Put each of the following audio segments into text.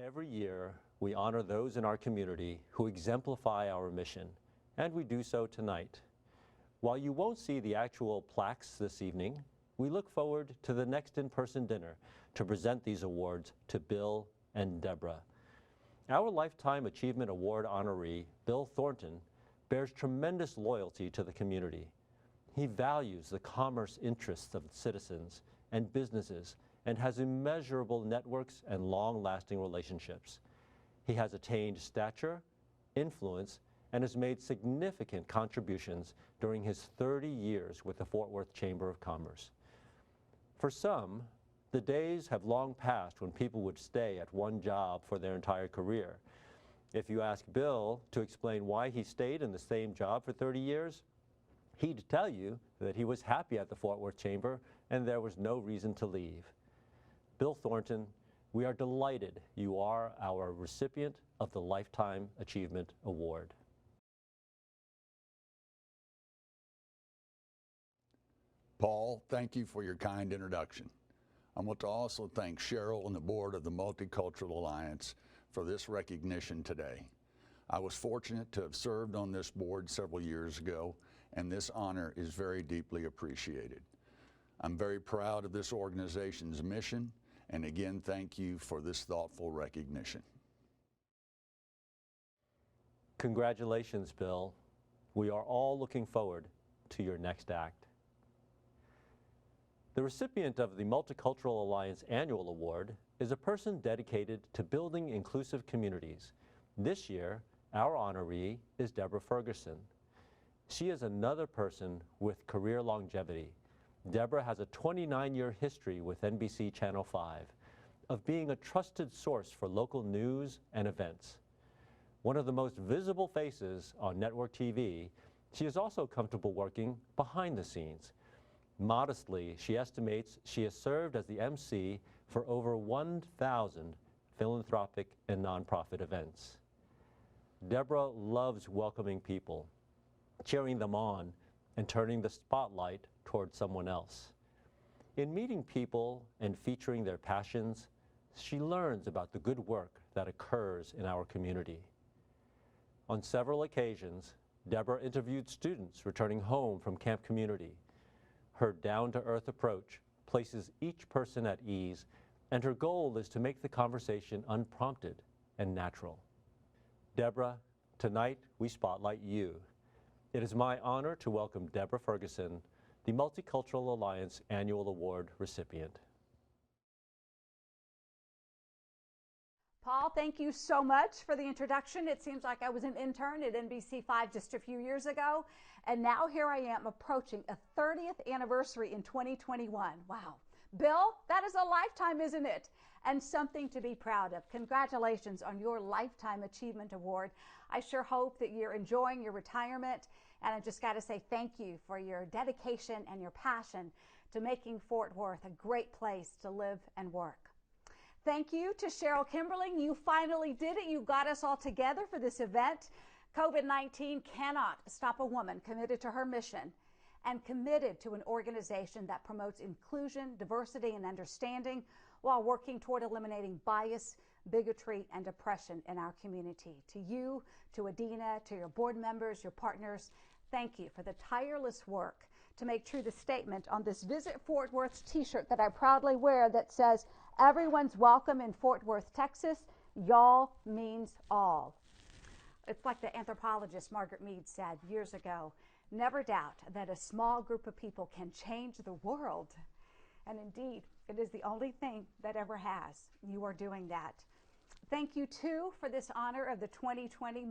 Every year, we honor those in our community who exemplify our mission, and we do so tonight. While you won't see the actual plaques this evening, we look forward to the next in-person dinner to present these awards to Bill and Deborah. Our Lifetime Achievement Award honoree, Bill Thornton, bears tremendous loyalty to the community. He values the commerce interests of citizens and businesses and has immeasurable networks and long-lasting relationships. He has attained stature, influence, and has made significant contributions during his 30 years with the Fort Worth Chamber of Commerce. For some, the days have long passed when people would stay at one job for their entire career. If you ask Bill to explain why he stayed in the same job for 30 years, he'd tell you that he was happy at the Fort Worth Chamber and there was no reason to leave. Bill Thornton, we are delighted you are our recipient of the Lifetime Achievement Award. Paul, thank you for your kind introduction. I want to also thank Cheryl and the board of the Multicultural Alliance for this recognition today. I was fortunate to have served on this board several years ago, and this honor is very deeply appreciated. I'm very proud of this organization's mission, and again, thank you for this thoughtful recognition. Congratulations, Bill. We are all looking forward to your next act. The recipient of the Multicultural Alliance Annual Award is a person dedicated to building inclusive communities. This year, our honoree is Deborah Ferguson. She is another person with career longevity. Deborah has a 29-year history with NBC Channel 5 of being a trusted source for local news and events. One of the most visible faces on network TV, she is also comfortable working behind the scenes. Modestly, she estimates she has served as the MC for over 1,000 philanthropic and nonprofit events. Deborah loves welcoming people, cheering them on, and turning the spotlight toward someone else. In meeting people and featuring their passions, she learns about the good work that occurs in our community. On several occasions, Deborah interviewed students returning home from Camp Community. Her down-to-earth approach places each person at ease, and her goal is to make the conversation unprompted and natural. Deborah, tonight we spotlight you. It is my honor to welcome Deborah Ferguson, the Multicultural Alliance Annual Award recipient. Paul, thank you so much for the introduction. It seems like I was an intern at NBC5 just a few years ago, and now here I am approaching a 30th anniversary in 2021. Wow. Bill, that is a lifetime, isn't it? And something to be proud of. Congratulations on your Lifetime Achievement Award. I sure hope that you're enjoying your retirement, and I just got to say thank you for your dedication and your passion to making Fort Worth a great place to live and work. Thank you to Cheryl Kimberling. You finally did it. You got us all together for this event. COVID-19 cannot stop a woman committed to her mission and committed to an organization that promotes inclusion, diversity, and understanding while working toward eliminating bias, bigotry, and oppression in our community. To you, to Adina, to your board members, your partners, thank you for the tireless work to make true the statement on this Visit Fort Worth t-shirt that I proudly wear that says, "Everyone's welcome in Fort Worth, Texas. Y'all means all." It's like the anthropologist Margaret Mead said years ago, never doubt that a small group of people can change the world. And indeed, it is the only thing that ever has. You are doing that. Thank you, too, for this honor of the 2020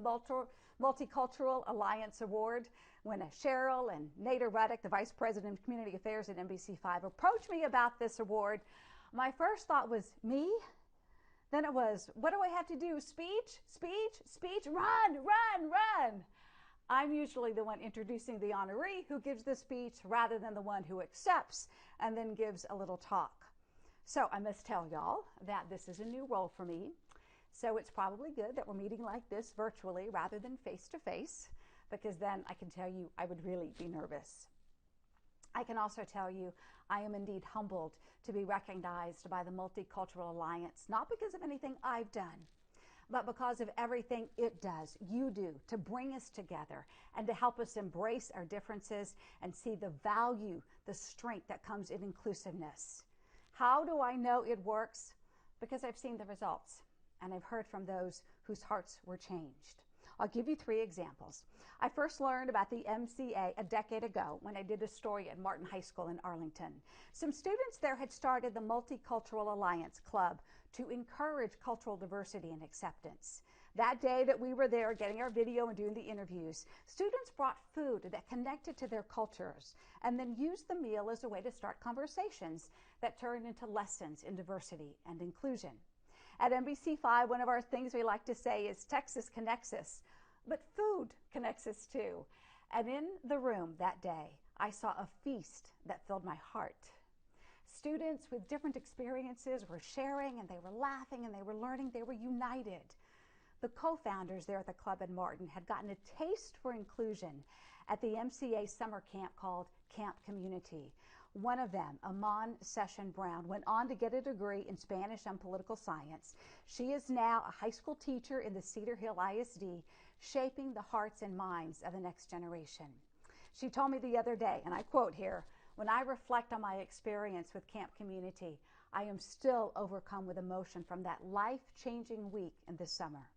Multicultural Alliance Award. When Cheryl and Nader Ruddick, the Vice President of Community Affairs at NBC5, approached me about this award, my first thought was, me? Then it was, what do I have to do? Speech, speech, speech, run, run, run. I'm usually the one introducing the honoree who gives the speech rather than the one who accepts and then gives a little talk. So I must tell y'all that this is a new role for me. So it's probably good that we're meeting like this virtually rather than face to face, because then I can tell you I would really be nervous. I can also tell you I am indeed humbled to be recognized by the Multicultural Alliance, not because of anything I've done, but because of everything it does, you do, to bring us together and to help us embrace our differences and see the value, the strength that comes in inclusiveness. How do I know it works? Because I've seen the results and I've heard from those whose hearts were changed. I'll give you 3 examples. I first learned about the MCA a decade ago when I did a story at Martin High School in Arlington. Some students there had started the Multicultural Alliance Club to encourage cultural diversity and acceptance. That day that we were there getting our video and doing the interviews, students brought food that connected to their cultures and then used the meal as a way to start conversations that turned into lessons in diversity and inclusion. At NBC5, one of our things we like to say is Texas connects us, but food connects us too. And in the room that day, I saw a feast that filled my heart. Students with different experiences were sharing and they were laughing and they were learning, they were united. The co-founders there at the club in Martin had gotten a taste for inclusion at the MCA summer camp called Camp Community. One of them, Amon Session Brown, went on to get a degree in Spanish and political science. She is now a high school teacher in the Cedar Hill ISD, shaping the hearts and minds of the next generation. She told me the other day, and I quote here, "When I reflect on my experience with Camp Community, I am still overcome with emotion from that life-changing week in the summer."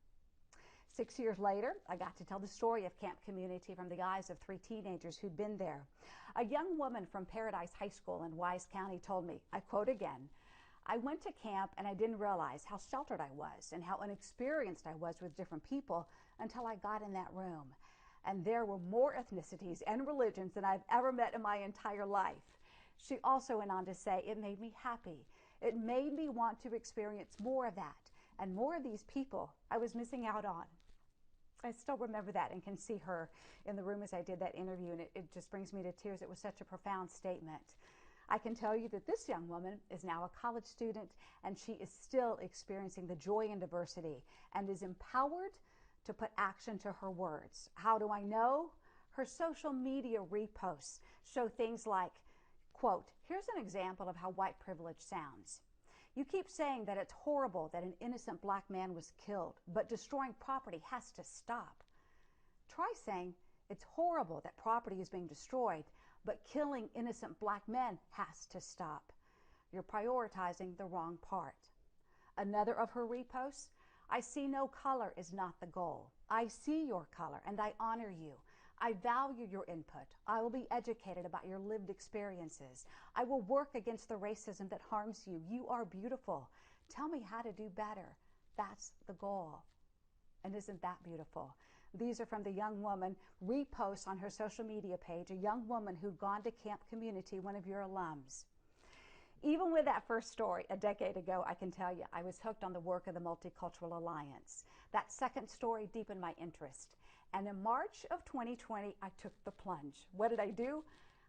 6 years later, I got to tell the story of Camp Community from the eyes of 3 teenagers who'd been there. A young woman from Paradise High School in Wise County told me, I quote again, "I went to camp and I didn't realize how sheltered I was and how inexperienced I was with different people until I got in that room. And there were more ethnicities and religions than I've ever met in my entire life." She also went on to say, "It made me happy. It made me want to experience more of that and more of these people I was missing out on." I still remember that and can see her in the room as I did that interview, and it just brings me to tears. It was such a profound statement. I can tell you that this young woman is now a college student, and she is still experiencing the joy and diversity and is empowered to put action to her words. How do I know? Her social media reposts show things like, quote, "Here's an example of how white privilege sounds. You keep saying that it's horrible that an innocent black man was killed, but destroying property has to stop. Try saying it's horrible that property is being destroyed, but killing innocent black men has to stop. You're prioritizing the wrong part." Another of her reposts, "I see no color is not the goal. I see your color and I honor you. I value your input. I will be educated about your lived experiences. I will work against the racism that harms you. You are beautiful. Tell me how to do better. That's the goal." And isn't that beautiful? These are from the young woman reposts on her social media page, a young woman who'd gone to Camp Community, one of your alums. Even with that first story a decade ago, I can tell you I was hooked on the work of the Multicultural Alliance. That second story deepened my interest. And in March of 2020, I took the plunge. What did I do?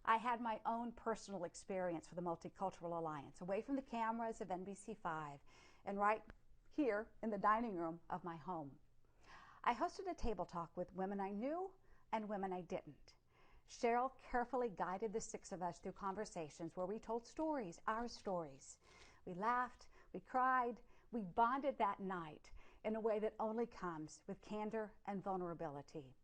I had my own personal experience with the Multicultural Alliance, away from the cameras of NBC5, and right here in the dining room of my home. I hosted a table talk with women I knew and women I didn't. Cheryl carefully guided the 6 of us through conversations where we told stories, our stories. We laughed, we cried, we bonded that night in a way that only comes with candor and vulnerability.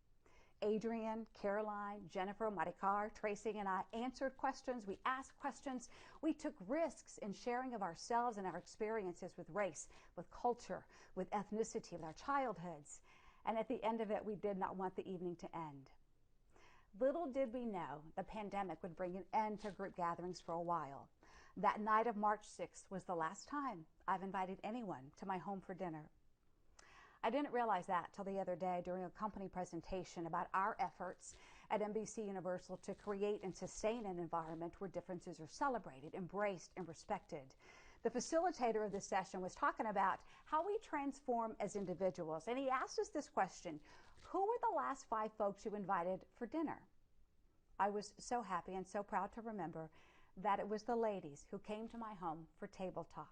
Adrienne, Caroline, Jennifer, Maricar, Tracy, and I answered questions. We asked questions. We took risks in sharing of ourselves and our experiences with race, with culture, with ethnicity, with our childhoods. And at the end of it, we did not want the evening to end. Little did we know the pandemic would bring an end to group gatherings for a while. That night of March 6th was the last time I've invited anyone to my home for dinner. I didn't realize that till the other day during a company presentation about our efforts at NBC Universal to create and sustain an environment where differences are celebrated, embraced, and respected. The facilitator of this session was talking about how we transform as individuals, and he asked us this question: who were the last 5 folks you invited for dinner? I was so happy and so proud to remember that it was the ladies who came to my home for table talk.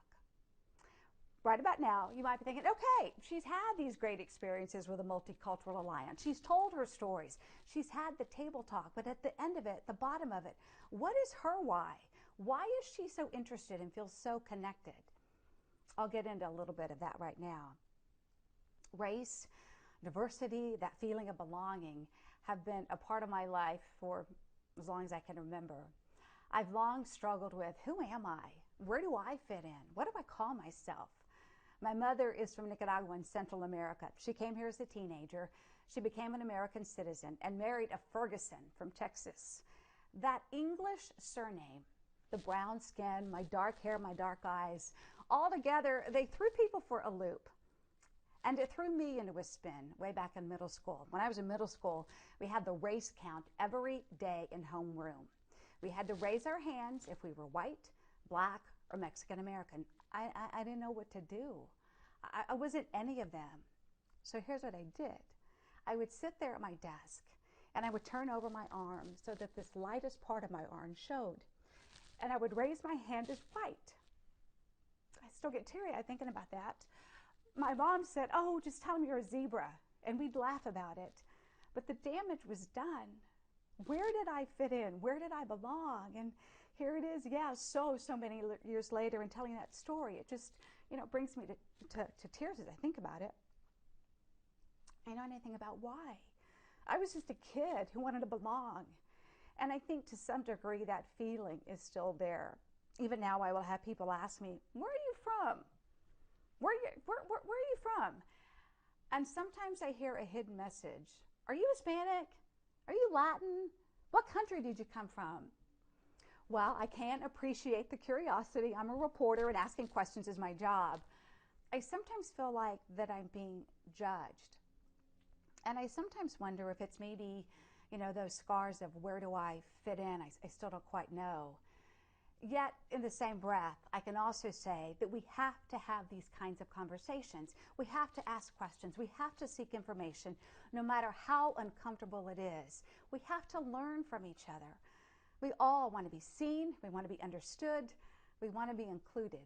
Right about now, you might be thinking, okay, she's had these great experiences with the Multicultural Alliance. She's told her stories. She's had the table talk. But at the end of it, the bottom of it, what is her why? Why is she so interested and feels so connected? I'll get into a little bit of that right now. Race, diversity, that feeling of belonging have been a part of my life for as long as I can remember. I've long struggled with, who am I? Where do I fit in? What do I call myself? My mother is from Nicaragua in Central America. She came here as a teenager. She became an American citizen and married a Ferguson from Texas. That English surname, the brown skin, my dark hair, my dark eyes, all together, they threw people for a loop. And it threw me into a spin way back in middle school. When I was in middle school, we had the race count every day in homeroom. We had to raise our hands if we were white, black, or Mexican American. I didn't know what to do. I wasn't any of them. So here's what I did. I would sit there at my desk and I would turn over my arm so that this lightest part of my arm showed. And I would raise my hand as white. I still get teary-eyed thinking about that. My mom said, oh, just tell them you're a zebra. And we'd laugh about it. But the damage was done. Where did I fit in? Where did I belong? And here it is, yeah, so many years later, and telling that story, it just, brings me to tears as I think about it. I know anything about why. I was just a kid who wanted to belong. And I think to some degree that feeling is still there. Even now I will have people ask me, where are you from? Where are you from? And sometimes I hear a hidden message. Are you Hispanic? Are you Latin? What country did you come from? Well, I can appreciate the curiosity. I'm a reporter and asking questions is my job. I sometimes feel like that I'm being judged. And I sometimes wonder if it's maybe, those scars of where do I fit in? I still don't quite know. Yet, in the same breath, I can also say that we have to have these kinds of conversations. We have to ask questions. We have to seek information, no matter how uncomfortable it is. We have to learn from each other. We all want to be seen. We want to be understood. We want to be included.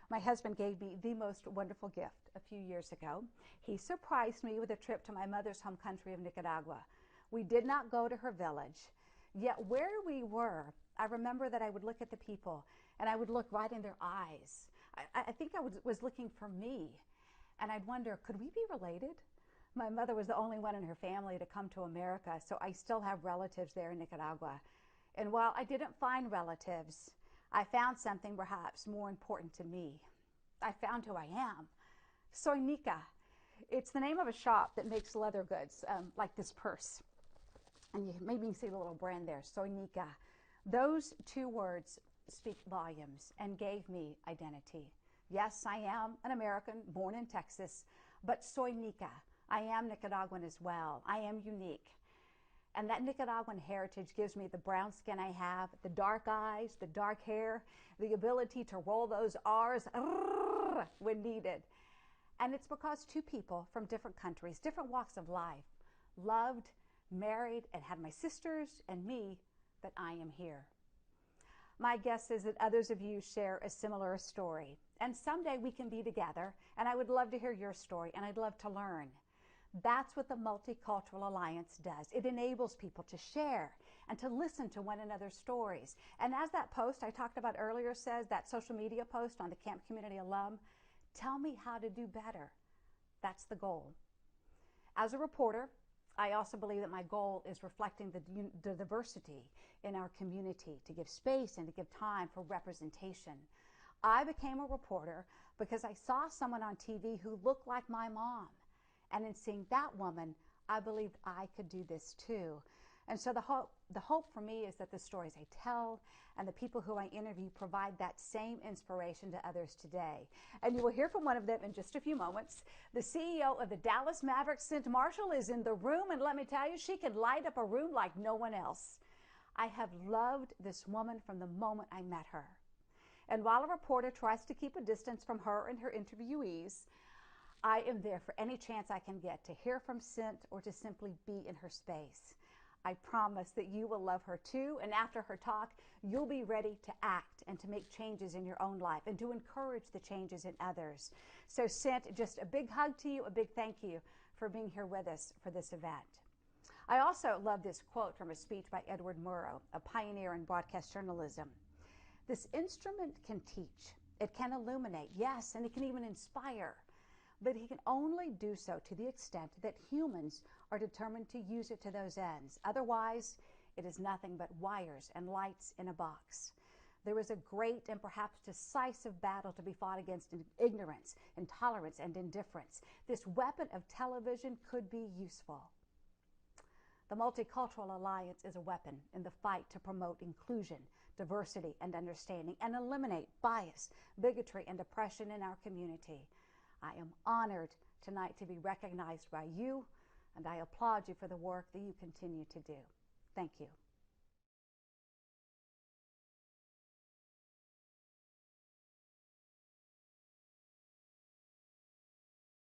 My husband gave me the most wonderful gift a few years ago. He surprised me with a trip to my mother's home country of Nicaragua. We did not go to her village, yet where we were, I remember that I would look at the people and I would look right in their eyes. I think I was looking for me, and I'd wonder, could we be related? My mother was the only one in her family to come to America, so I still have relatives there in Nicaragua. And while I didn't find relatives, I found something perhaps more important to me. I found who I am. Soy Nica. It's the name of a shop that makes leather goods, like this purse. And maybe you can see the little brand there, Soy Nica. Those two words speak volumes and gave me identity. Yes, I am an American born in Texas, but soy Nica. I am Nicaraguan as well. I am unique. And that Nicaraguan heritage gives me the brown skin I have, the dark eyes, the dark hair, the ability to roll those R's when needed. And it's because two people from different countries, different walks of life, loved, married, and had my sisters and me, that I am here. My guess is that others of you share a similar story. And someday we can be together, and I would love to hear your story, and I'd love to learn. That's what the Multicultural Alliance does. It enables people to share and to listen to one another's stories. And as that post I talked about earlier says, that social media post on the Camp Community alum, tell me how to do better. That's the goal. As a reporter, I also believe that my goal is reflecting the diversity in our community, to give space and to give time for representation. I became a reporter because I saw someone on TV who looked like my mom. And in seeing that woman, I believed I could do this too. And so the hope for me is that the stories I tell and the people who I interview provide that same inspiration to others today. And you will hear from one of them in just a few moments. The CEO of the Dallas Mavericks, Cint Marshall, is in the room, and let me tell you, she can light up a room like no one else. I have loved this woman from the moment I met her. And while a reporter tries to keep a distance from her and her interviewees, I am there for any chance I can get to hear from Cint or to simply be in her space. I promise that you will love her too, and after her talk, you'll be ready to act and to make changes in your own life and to encourage the changes in others. So send just a big hug to you, a big thank you for being here with us for this event. I also love this quote from a speech by Edward Murrow, a pioneer in broadcast journalism. This instrument can teach, it can illuminate, yes, and it can even inspire, but it can only do so to the extent that humans are determined to use it to those ends. Otherwise, it is nothing but wires and lights in a box. There is a great and perhaps decisive battle to be fought against ignorance, intolerance, and indifference. This weapon of television could be useful. The Multicultural Alliance is a weapon in the fight to promote inclusion, diversity, and understanding, and eliminate bias, bigotry, and oppression in our community. I am honored tonight to be recognized by you, and I applaud you for the work that you continue to do. Thank you.